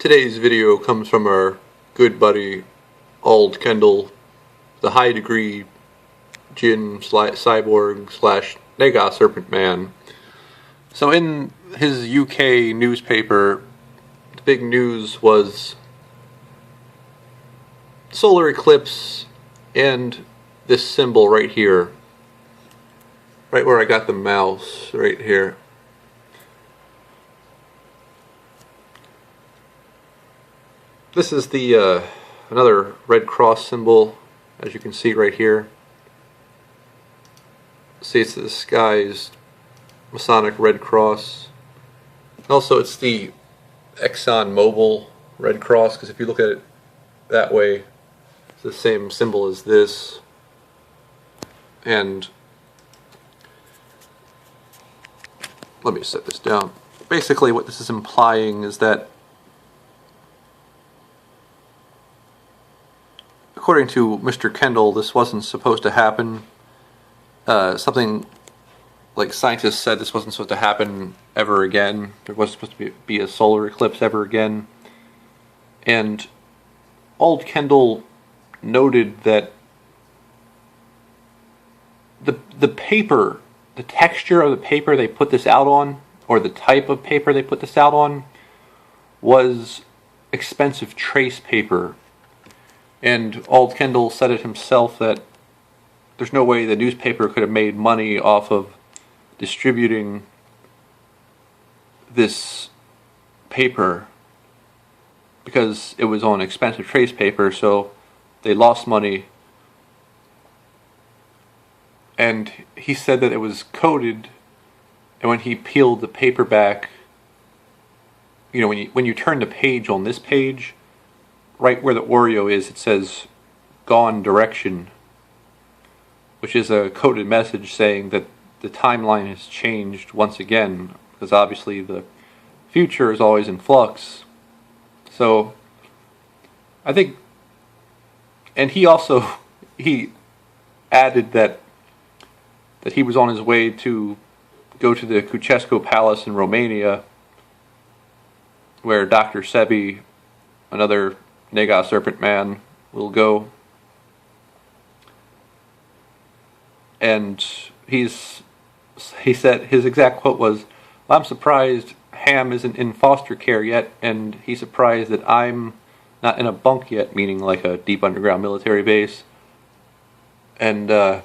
Today's video comes from our good buddy, Ald Kendall, the high degree Jinn cyborg slash Nega Serpent Man. So in his UK newspaper, the big news was solar eclipse and this symbol right here. Right where I got the mouse, right here. This is the another Red Cross symbol, as you can see right here. See, it's the disguised Masonic Red Cross. Also, it's the Exxon Mobil Red Cross, because if you look at it that way, it's the same symbol as this. And let me set this down. Basically, what this is implying is that, according to Mr. Kendall, this wasn't supposed to happen. Something like scientists said this wasn't supposed to happen ever again. There wasn't supposed to be a solar eclipse ever again. And Ald Kendall noted that the paper, the texture of the paper they put this out on, or the type of paper they put this out on, was expensive trace paper. And Ald Kendall said it himself that there's no way the newspaper could have made money off of distributing this paper because it was on expensive trace paper, so they lost money. And he said that it was coated, and when he peeled the paper back, you know, when you turn the page on this page, right where the Oreo is, it says "gone direction," which is a coded message saying that the timeline has changed once again, because obviously the future is always in flux. So I think, and he also he added that he was on his way to go to the Ceausescu Palace in Romania, where Dr. Sebi, another Nega Serpent Man, will go. And he said, his exact quote was, "I'm surprised Ham isn't in foster care yet, and he's surprised that I'm not in a bunk yet," meaning like a deep underground military base. And I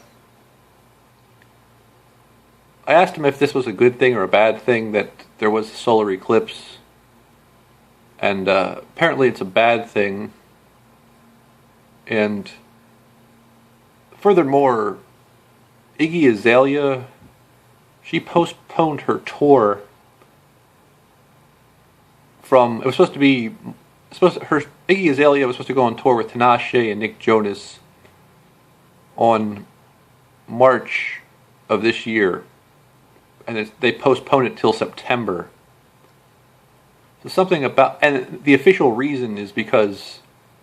asked him if this was a good thing or a bad thing that there was a solar eclipse, and apparently it's a bad thing. And furthermore, Iggy Azalea, she postponed her tour from, it was supposed to be, Iggy Azalea was supposed to go on tour with Tinashe and Nick Jonas on March of this year, and they postponed it till September. So something about, and the official reason is because,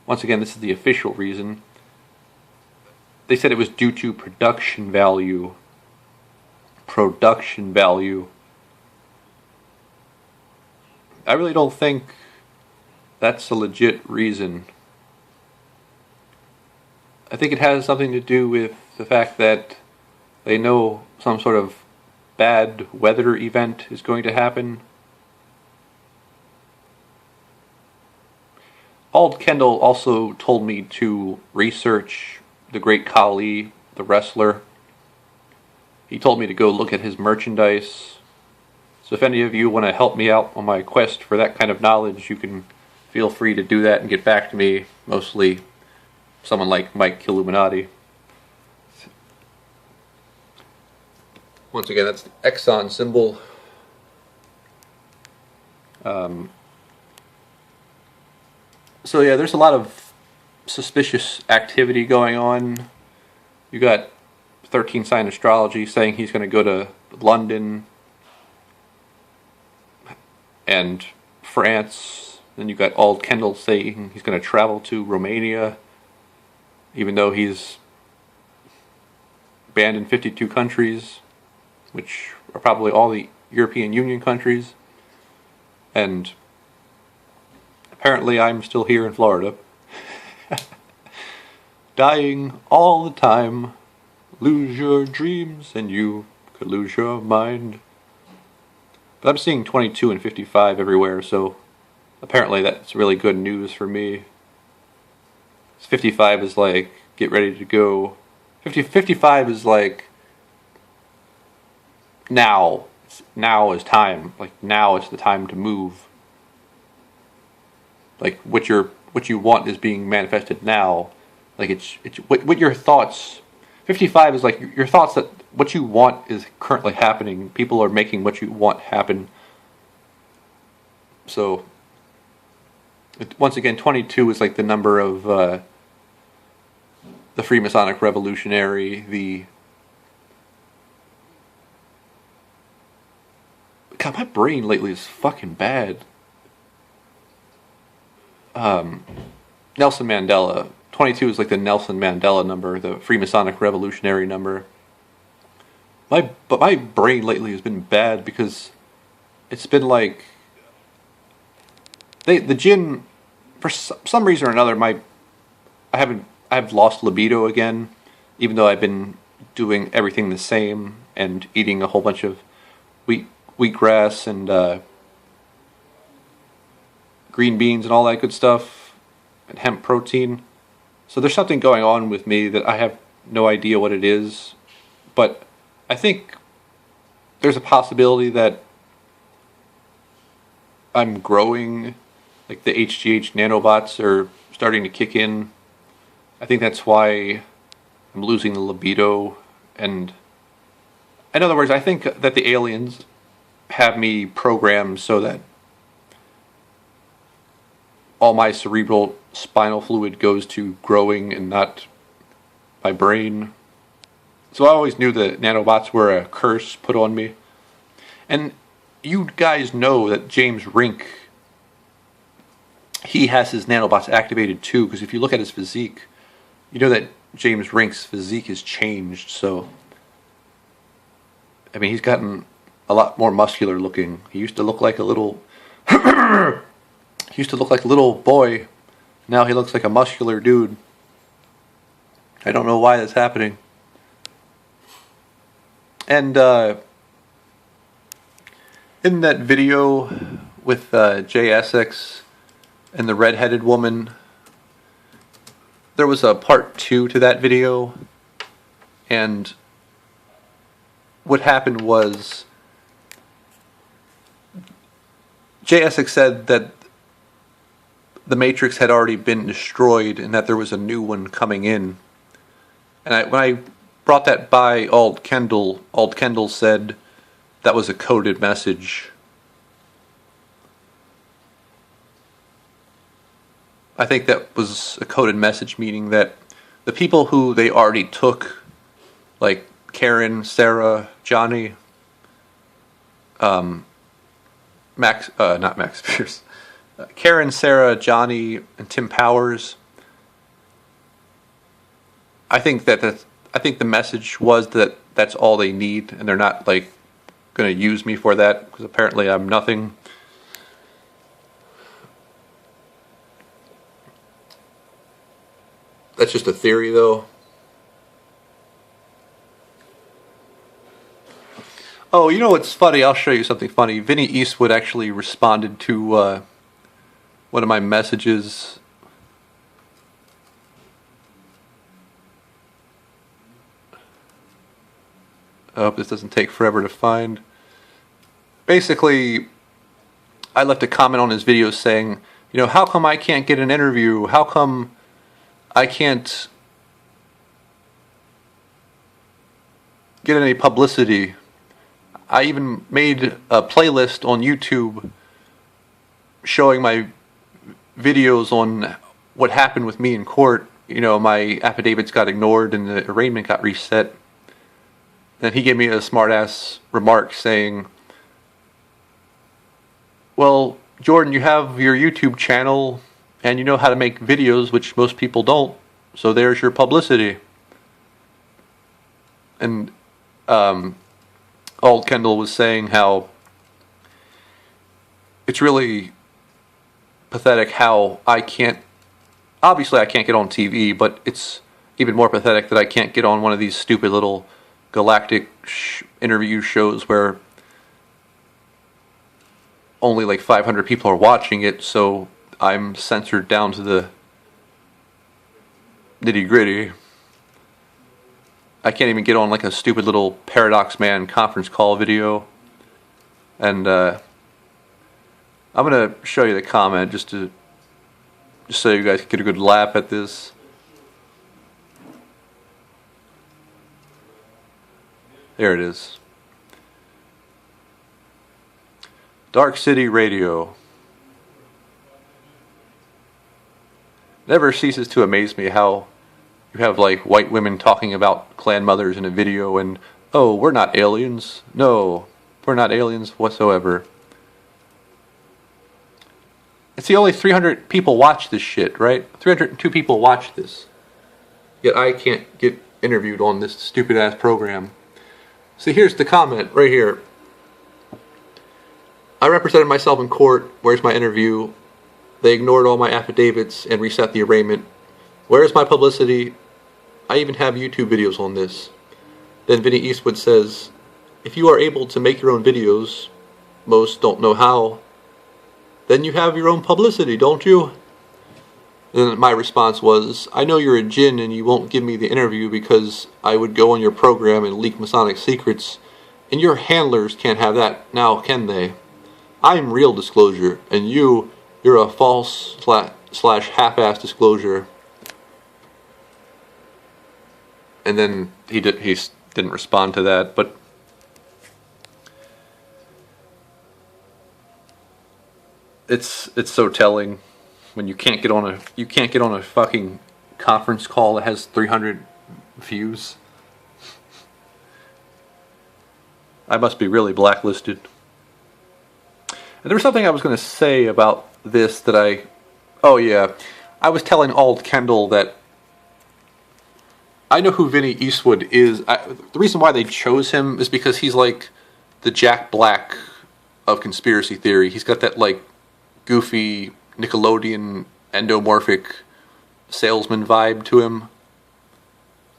once again, this is the official reason, they said it was due to production value. Production value. I really don't think that's a legit reason. I think it has something to do with the fact that they know some sort of bad weather event is going to happen. Ald Kendall also told me to research the Great Khali, the wrestler. He told me to go look at his merchandise. So if any of you want to help me out on my quest for that kind of knowledge, you can feel free to do that and get back to me. Mostly someone like Mike Killuminati. Once again, that's the Exxon symbol. So yeah, there's a lot of suspicious activity going on. You got 13 Sign Astrology saying he's going to go to London and France. Then you got Ald Kendall saying he's going to travel to Romania, even though he's banned in 52 countries, which are probably all the European Union countries. And apparently I'm still here in Florida. Dying all the time. Lose your dreams and you could lose your mind. But I'm seeing 22 and 55 everywhere, so apparently that's really good news for me. 55 is like, get ready to go. 55 is like, now. Now is time. Like, now is the time to move. Like, what you want is being manifested now. Like, it's what your thoughts. 55 is like your thoughts that what you want is currently happening. People are making what you want happen. So, once again, 22 is like the number of the Freemasonic Revolutionary. God, my brain lately is fucking bad. Nelson Mandela. 22 is like the Nelson Mandela number, the Freemasonic Revolutionary number. But my brain lately has been bad because it's been like the gin, for some reason or another, I've lost libido again, even though I've been doing everything the same and eating a whole bunch of wheatgrass and green beans and all that good stuff, and hemp protein. So there's something going on with me that I have no idea what it is, but I think there's a possibility that I'm growing, like the HGH nanobots are starting to kick in. I think that's why I'm losing the libido, and in other words, I think that the aliens have me programmed so that all my cerebral spinal fluid goes to growing and not my brain. So I always knew that nanobots were a curse put on me. And you guys know that James Rink, he has his nanobots activated too, because if you look at his physique, you know that James Rink's physique has changed. So, I mean, he's gotten a lot more muscular looking. He used to look like a little boy. Now he looks like a muscular dude. I don't know why that's happening. And in that video with Jay Essex and the redheaded woman, there was a part 2 to that video, and what happened was Jay Essex said that the Matrix had already been destroyed and that there was a new one coming in. And when I brought that by Alt Kendall said that was a coded message. I think that was a coded message, meaning that the people who they already took, like Karen, Sarah, Johnny, not Max Pierce, Karen, Sarah, Johnny, and Tim Powers. I think the message was that that's all they need, and they're not like going to use me for that, because apparently I'm nothing. That's just a theory, though. Oh, you know what's funny? I'll show you something funny. Vinny Eastwood actually responded to one of my messages. I hope this doesn't take forever to find. Basically, I left a comment on his video saying, you know, how come I can't get an interview? How come I can't get any publicity? I even made a playlist on YouTube showing my videos on what happened with me in court. You know, my affidavits got ignored and the arraignment got reset. Then he gave me a smart-ass remark saying, well, Jordan, you have your YouTube channel and you know how to make videos, which most people don't, so there's your publicity. And Alt Kendall was saying how it's really pathetic how I can't, obviously I can't get on TV, but it's even more pathetic that I can't get on one of these stupid little galactic interview shows where only like 500 people are watching it, so I'm censored down to the nitty gritty. I can't even get on like a stupid little Paradox Man conference call video. And I'm gonna show you the comment just so you guys can get a good laugh at this. There it is. Dark City Radio. Never ceases to amaze me how you have like white women talking about clan mothers in a video and, oh, we're not aliens. No, we're not aliens whatsoever. It's the only 300 people watch this shit, right? 302 people watch this. Yet I can't get interviewed on this stupid ass program. See, here's the comment right here. I represented myself in court. Where's my interview? They ignored all my affidavits and reset the arraignment. Where's my publicity? I even have YouTube videos on this. Then Vinny Eastwood says, if you are able to make your own videos, most don't know how, then you have your own publicity, don't you? And my response was, I know you're a djinn and you won't give me the interview because I would go on your program and leak Masonic secrets, and your handlers can't have that now, can they? I'm real disclosure, and you're a false slash half-ass disclosure. And then he didn't respond to that, but it's so telling when you can't get on a fucking conference call that has 300 views. I must be really blacklisted. And there was something I was going to say about this that I was telling Ald Kendall that I know who Vinny Eastwood is. The reason why they chose him is because he's like the Jack Black of conspiracy theory. He's got that like goofy Nickelodeon endomorphic salesman vibe to him.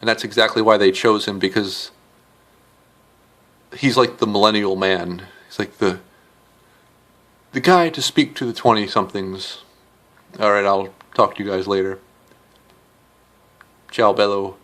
And that's exactly why they chose him, because he's like the millennial man. He's like the guy to speak to the 20-somethings. Alright, I'll talk to you guys later. Ciao, bello.